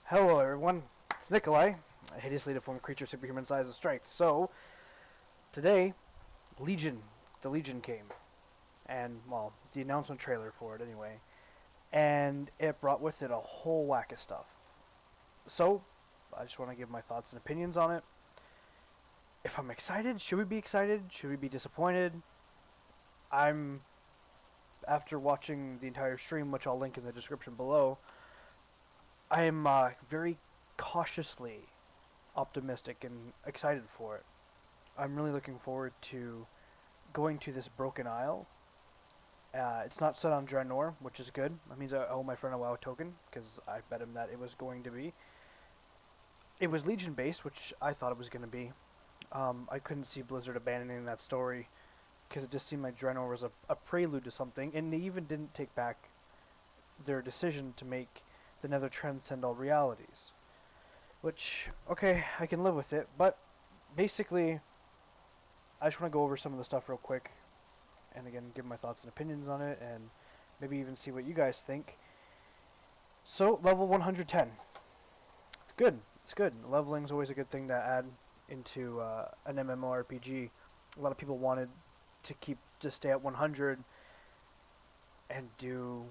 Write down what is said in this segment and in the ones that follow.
Hello everyone, it's Nikolai, a hideously deformed creature superhuman size and strength. So, today, the Legion came, and, well, the announcement trailer for it anyway, and it brought with it a whole whack of stuff. So, I just want to give my thoughts and opinions on it. If I'm excited, should we be excited? Should we be disappointed? After watching the entire stream, which I'll link in the description below, I am very cautiously optimistic and excited for it. I'm really looking forward to going to this Broken Isle. It's not set on Draenor, which is good. That means I owe my friend a WoW token, because I bet him that it was going to be. It was Legion based, which I thought it was going to be. I couldn't see Blizzard abandoning that story, because it just seemed like Draenor was a prelude to something, and they even didn't take back their decision to make the Nether transcend all realities. Which, okay, I can live with it, but basically, I just want to go over some of the stuff real quick, and again, give my thoughts and opinions on it, and maybe even see what you guys think. So, level 110. Good, it's good. Leveling's always a good thing to add into an MMORPG. A lot of people wanted to stay at 100 and do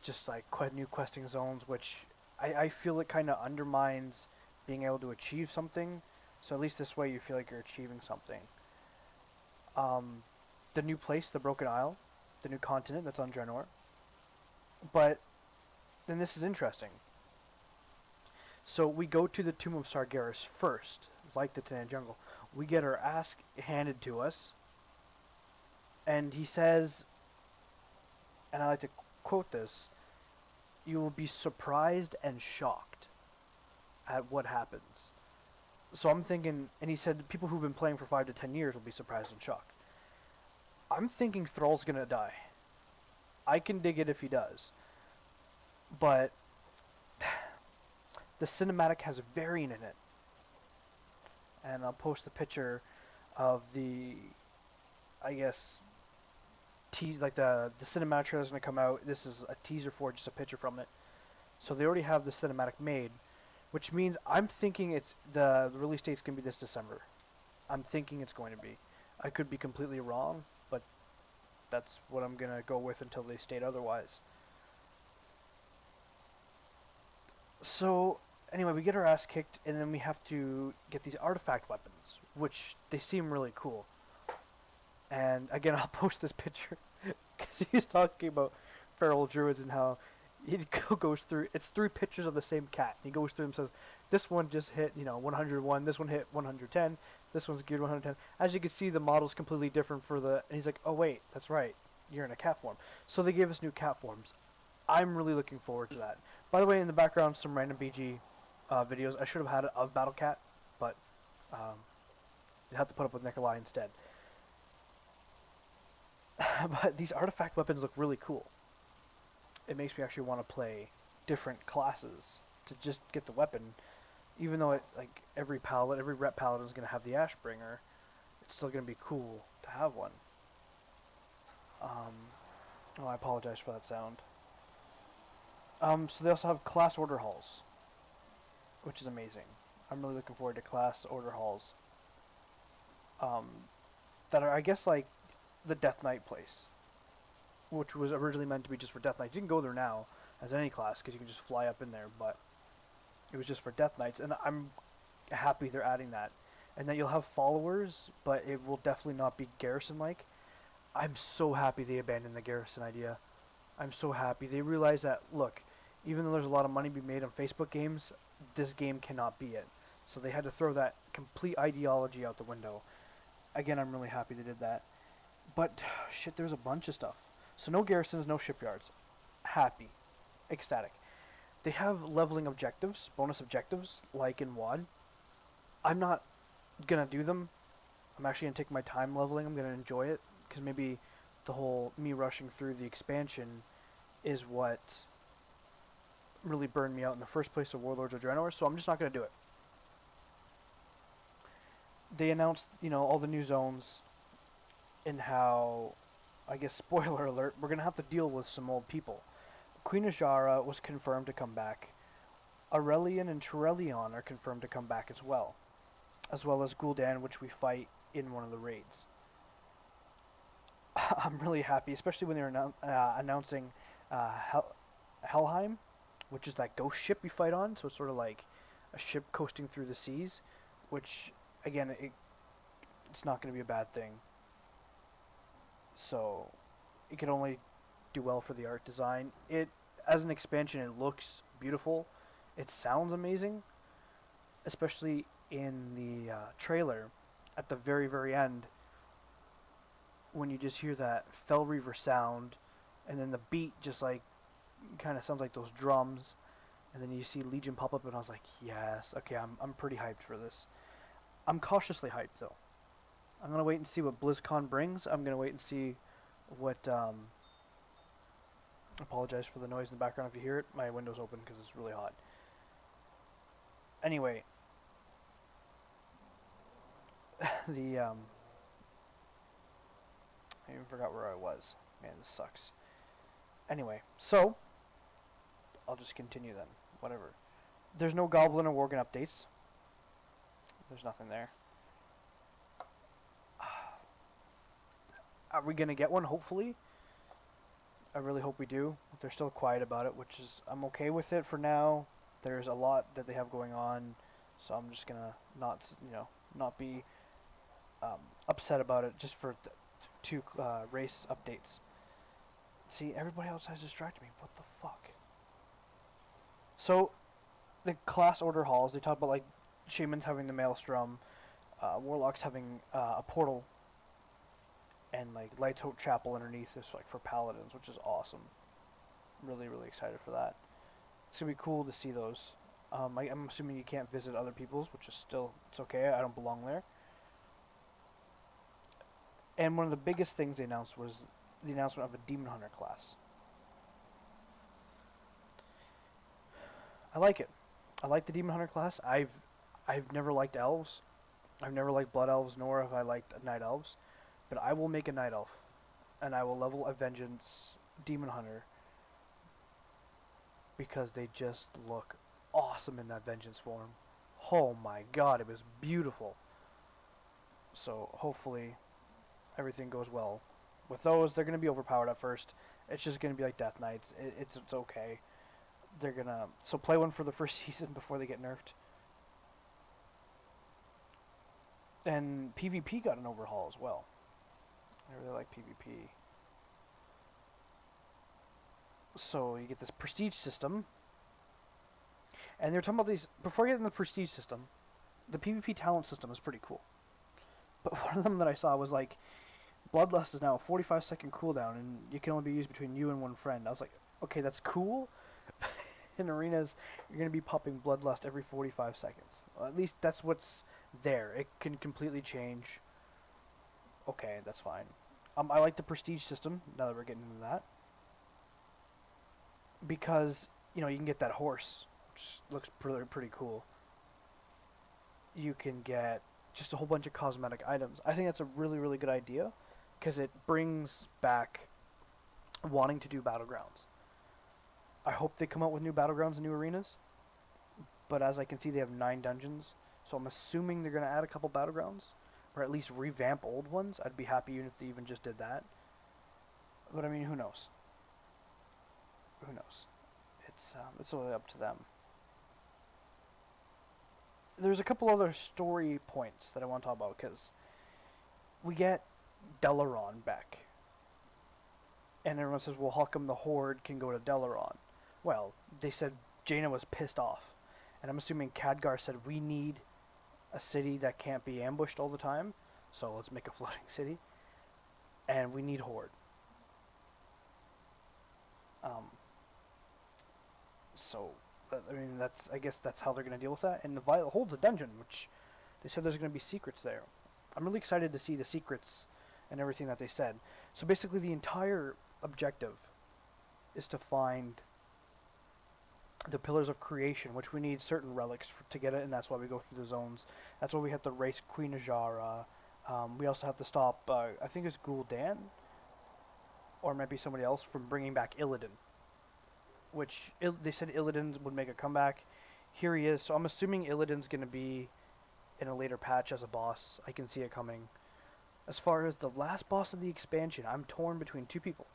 just like new questing zones, which I feel it kind of undermines being able to achieve something. So at least this way you feel like you're achieving something. The new place, the Broken Isle, the new continent that's on Draenor. But then this is interesting. So we go to the Tomb of Sargeras first, like the Tanan Jungle. We get our ass handed to us, and he says, and I like to quote this, "You will be surprised and shocked at what happens." So I'm thinking, and he said people who've been playing for 5 to 10 years will be surprised and shocked. I'm thinking Thrall's gonna die. I can dig it if he does. But the cinematic has a variant in it. And I'll post the picture of the, I guess, like the cinematic trailer is going to come out. This is a teaser for it, just a picture from it. So they already have the cinematic made, which means I'm thinking the release date's going to be this December. I'm thinking it's going to be. I could be completely wrong, but that's what I'm going to go with until they state otherwise. So, anyway, we get our ass kicked, and then we have to get these artifact weapons, which they seem really cool. And again, I'll post this picture because he's talking about feral druids and how he goes through. It's 3 pictures of the same cat. He goes through and says, "This one just hit 101. This one hit 110. This one's geared 110." As you can see, the model's completely different for the. And he's like, "Oh wait, that's right. You're in a cat form." So they gave us new cat forms. I'm really looking forward to that. By the way, in the background, some random BG videos. I should have had it of Battle Cat, but you have to put up with Nikolai instead. But these artifact weapons look really cool. It makes me actually want to play different classes to just get the weapon. Even though every rep paladin is going to have the Ashbringer, it's still going to be cool to have one. Oh, I apologize for that sound. So they also have class order halls, which is amazing. I'm really looking forward to class order halls. That are, I guess, like the Death Knight place, which was originally meant to be just for Death Knights. You can go there now as any class because you can just fly up in there, but it was just for Death Knights, and I'm happy they're adding that. And that you'll have followers, but it will definitely not be garrison-like. I'm so happy they abandoned the garrison idea. I'm so happy. They realized that, look, even though there's a lot of money to be made on Facebook games, this game cannot be it. So they had to throw that complete ideology out the window. Again, I'm really happy they did that. But, shit, there's a bunch of stuff. So no garrisons, no shipyards. Happy. Ecstatic. They have leveling objectives, bonus objectives, like in WoD. I'm not going to do them. I'm actually going to take my time leveling. I'm going to enjoy it. Because maybe the whole me rushing through the expansion is what really burned me out in the first place of Warlords of Draenor. So I'm just not going to do it. They announced, all the new zones. And how, I guess, spoiler alert, we're going to have to deal with some old people. Queen Ajara was confirmed to come back. Aurelian and Turelion are confirmed to come back as well as Gul'dan, which we fight in one of the raids. I'm really happy, especially when they're announcing Helheim, which is that ghost ship you fight on. So it's sort of like a ship coasting through the seas, which again, it's not going to be a bad thing. So it can only do well for the art design. It, as an expansion, it looks beautiful. It sounds amazing, especially in the trailer at the very, very end when you just hear that Fell Reaver sound, and then the beat just like kind of sounds like those drums, and then you see Legion pop up, and I was like, yes, okay, I'm pretty hyped for this. I'm cautiously hyped though. I'm gonna wait and see what BlizzCon brings. I'm gonna wait and see what. Apologize for the noise in the background if you hear it. My window's open because it's really hot. Anyway, the I even forgot where I was. Man, this sucks. Anyway, so I'll just continue then. Whatever. There's no Goblin or Worgen updates. There's nothing there. Are we gonna get one? Hopefully. I really hope we do. If they're still quiet about it, which is I'm okay with it for now. There's a lot that they have going on, so I'm just gonna not be upset about it just for two race updates. See, everybody outside distracted me. What the fuck? So, the class order halls, they talk about like shamans having the maelstrom, warlocks having a portal, and like Light's Hope Chapel underneath this like for paladins, which is awesome. Really, really excited for that. It's gonna be cool to see those. I'm assuming you can't visit other people's, which is still, it's okay. I don't belong there. And one of the biggest things they announced was the announcement of a Demon Hunter class. I like it. I like the Demon Hunter class. I've never liked elves. I've never liked blood elves, nor have I liked night elves. But I will make a night elf, and I will level a Vengeance Demon Hunter because they just look awesome in that Vengeance form. Oh my god, it was beautiful. So hopefully everything goes well. With those, they're going to be overpowered at first. It's just going to be like Death Knights. It's okay. They're going to... So play one for the first season before they get nerfed. And PvP got an overhaul as well. I really like PvP. So you get this prestige system. And they're talking about these... Before getting the prestige system, the PvP talent system is pretty cool. But one of them that I saw was like... Bloodlust is now a 45-second cooldown, and you can only be used between you and one friend. I was like, okay, that's cool. In arenas, you're going to be popping Bloodlust every 45 seconds. Well, at least that's what's there. It can completely change. Okay, that's fine. I like the prestige system, now that we're getting into that. Because, you can get that horse, which looks pretty cool. You can get just a whole bunch of cosmetic items. I think that's a really, really good idea. Because it brings back wanting to do Battlegrounds. I hope they come out with new Battlegrounds and new arenas. But as I can see, they have 9 dungeons. So I'm assuming they're going to add a couple Battlegrounds. Or at least revamp old ones. I'd be happy even if they even just did that. But I mean, who knows? Who knows? It's really up to them. There's a couple other story points that I want to talk about. Because we get Delaron back. And everyone says, well, how come the Horde can go to Delaron? Well, they said Jaina was pissed off. And I'm assuming Khadgar said, we need a city that can't be ambushed all the time. So let's make a floating city. And we need Horde. I mean, I guess that's how they're going to deal with that. And the Horde's a dungeon, which they said there's going to be secrets there. I'm really excited to see the secrets and everything that they said. So basically the entire objective is to find the Pillars of Creation, which we need certain relics to get it, and that's why we go through the zones. That's why we have to race Queen Ajara. We also have to stop, I think it's Gul'dan, or maybe somebody else, from bringing back Illidan. Which, they said Illidan would make a comeback Here he is. So I'm assuming Illidan's going to be in a later patch as a boss. I can see it coming. As far as the last boss of the expansion, I'm torn between two people.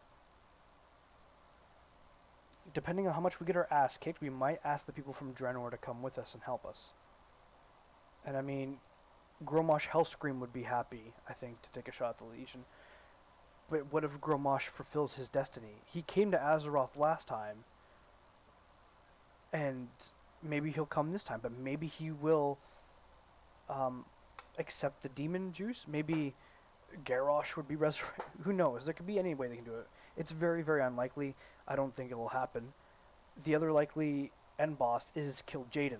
Depending on how much we get our ass kicked, we might ask the people from Draenor to come with us and help us. And I mean, Gromosh Hellscream would be happy, I think, to take a shot at the Legion. But what if Gromosh fulfills his destiny? He came to Azeroth last time, and maybe he'll come this time, but maybe he will accept the demon juice. Maybe Garrosh would be resurrected. Who knows? There could be any way they can do it. It's very, very unlikely. I don't think it will happen. The other likely end boss is kill Jaden.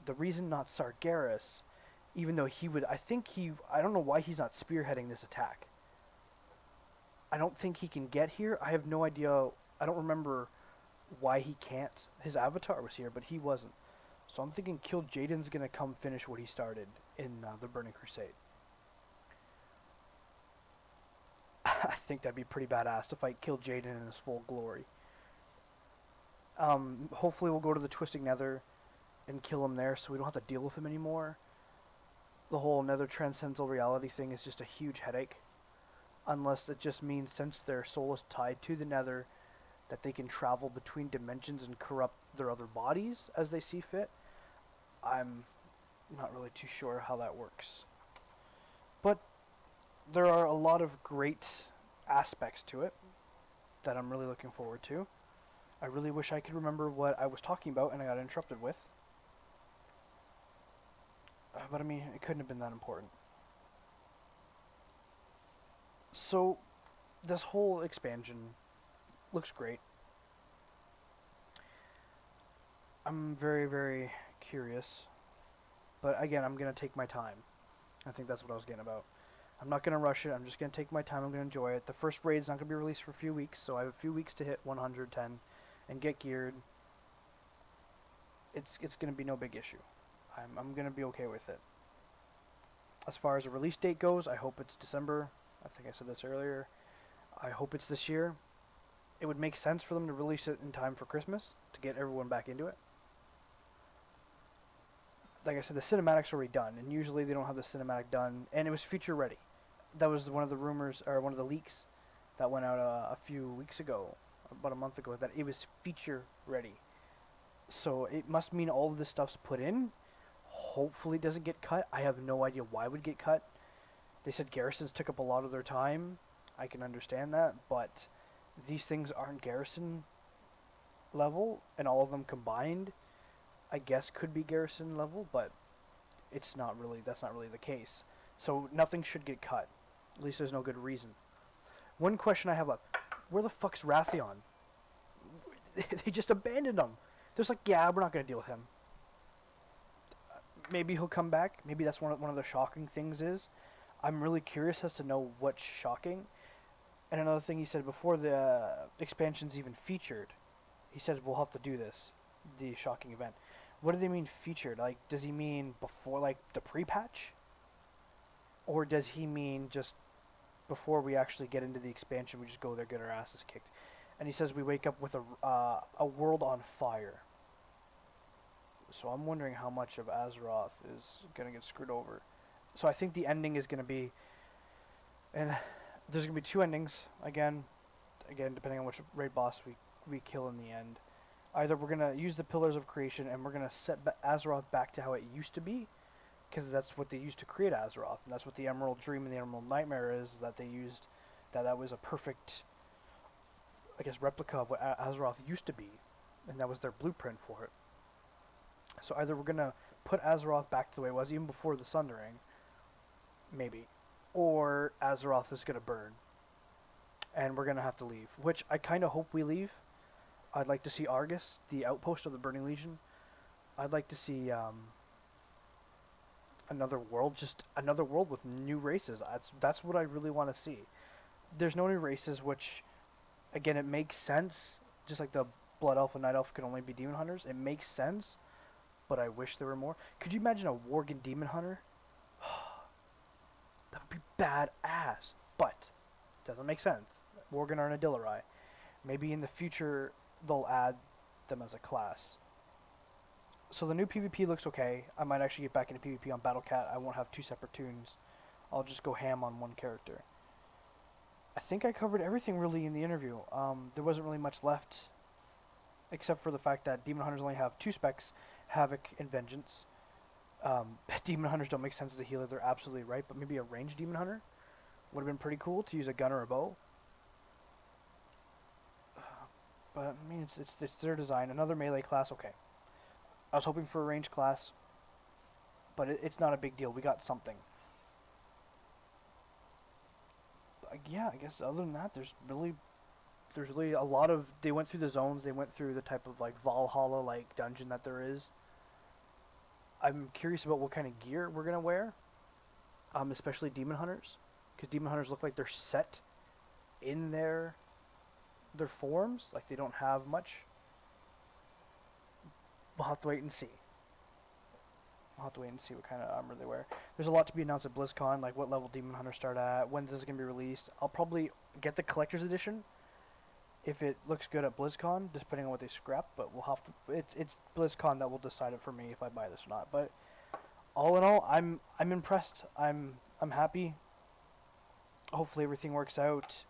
The reason not Sargeras, even though he would, I don't know why he's not spearheading this attack. I don't think he can get here. I have no idea. I don't remember why he can't. His avatar was here, but he wasn't. So I'm thinking Kill Jaden's going to come finish what he started in the Burning Crusade. I think that'd be pretty badass to fight Kill Jaden in his full glory. Hopefully we'll go to the Twisting Nether and kill him there so we don't have to deal with him anymore. The whole Nether Transcendental Reality thing is just a huge headache. Unless it just means since their soul is tied to the Nether that they can travel between dimensions and corrupt their other bodies as they see fit. I'm not really too sure how that works. But there are a lot of great aspects to it that I'm really looking forward to. I really wish I could remember what I was talking about and I got interrupted with. But I mean, it couldn't have been that important. So, this whole expansion looks great. I'm very, very curious. But again, I'm going to take my time. I think that's what I was getting about. I'm not going to rush it. I'm just going to take my time. I'm going to enjoy it. The first raid's not going to be released for a few weeks, so I have a few weeks to hit 110 and get geared. It's going to be no big issue. I'm going to be okay with it. As far as a release date goes, I hope it's December. I think I said this earlier. I hope it's this year. It would make sense for them to release it in time for Christmas to get everyone back into it. Like I said, the cinematic's already done, and usually they don't have the cinematic done, and it was feature ready. That was one of the rumors, or one of the leaks that went out a few weeks ago, about a month ago, that it was feature ready. So it must mean all of this stuff's put in. Hopefully it doesn't get cut. I have no idea why it would get cut. They said garrisons took up a lot of their time. I can understand that, but these things aren't garrison level, and all of them combined, I guess, could be garrison level, but it's not really, that's not really the case. So nothing should get cut. At least there's no good reason. One question I have left. Where the fuck's Wrathion? They just abandoned him. They're just like, yeah, we're not going to deal with him. Maybe he'll come back. Maybe that's one of the shocking things is. I'm really curious as to know what's shocking. And another thing he said before the expansion's even featured, he said we'll have to do this, the shocking event. What do they mean featured? Like, does he mean before, like, the pre-patch? Or does he mean just before we actually get into the expansion, we just go there, get our asses kicked? And he says we wake up with a world on fire. So I'm wondering how much of Azeroth is going to get screwed over. So I think the ending is going to be, and there's going to be two endings, again, depending on which raid boss we kill in the end. Either we're going to use the Pillars of Creation and we're going to set Azeroth back to how it used to be, because that's what they used to create Azeroth, and that's what the Emerald Dream and the Emerald Nightmare is, that they used, that was a perfect, I guess, replica of what Azeroth used to be, and that was their blueprint for it. So either we're going to put Azeroth back to the way it was, even before the Sundering, maybe, or Azeroth is going to burn, and we're going to have to leave, which I kind of hope we leave. I'd like to see Argus, the outpost of the Burning Legion. I'd like to see another world, just another world with new races. That's what I really want to see. There's no new races, which, again, it makes sense. Just like the Blood Elf and Night Elf could only be demon hunters. It makes sense, but I wish there were more. Could you imagine a Worgen demon hunter? That would be badass, but it doesn't make sense. Worgen are an Adilari. Maybe in the future they'll add them as a class. So the new PvP looks okay. I might actually get back into PvP on Battle Cat. I won't have two separate tunes. I'll just go ham on one character. I think I covered everything really in the interview. There wasn't really much left, except for the fact that Demon Hunters only have two specs, Havoc and Vengeance. Demon Hunters don't make sense as a healer, they're absolutely right, but maybe a ranged Demon Hunter would have been pretty cool to use a gun or a bow. But, I mean, it's their design. Another melee class, okay. I was hoping for a ranged class, but it's not a big deal. We got something. Yeah, I guess other than that, there's really a lot of. They went through the zones. They went through the type of like Valhalla like dungeon that there is. I'm curious about what kind of gear we're gonna wear, especially Demon Hunters, because Demon Hunters look like they're set in their forms, like they don't have much. We'll have to wait and see. We'll have to wait and see what kind of armor they wear. There's a lot to be announced at Blizzcon, like what level Demon Hunters start at, when this is going to be released. I'll probably get the collector's edition if it looks good at BlizzCon, depending on what they scrap, but we'll have to, it's BlizzCon that will decide it for me if I buy this or not. But all in all, I'm impressed. I'm happy. Hopefully everything works out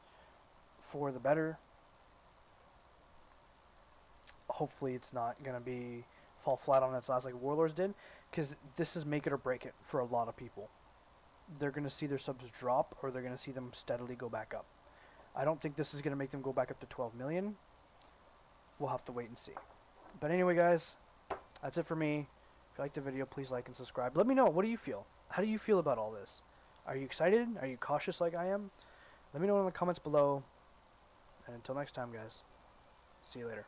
for the better. Hopefully it's not going to fall flat on its ass like Warlords did, because this is make it or break it for a lot of people. They're going to see their subs drop, or they're going to see them steadily go back up. I don't think this is going to make them go back up to 12 million. We'll have to wait and see. But anyway, guys, that's it for me. If you liked the video, please like and subscribe. Let me know, what do you feel? How do you feel about all this? Are you excited? Are you cautious like I am? Let me know in the comments below. And until next time, guys, see you later.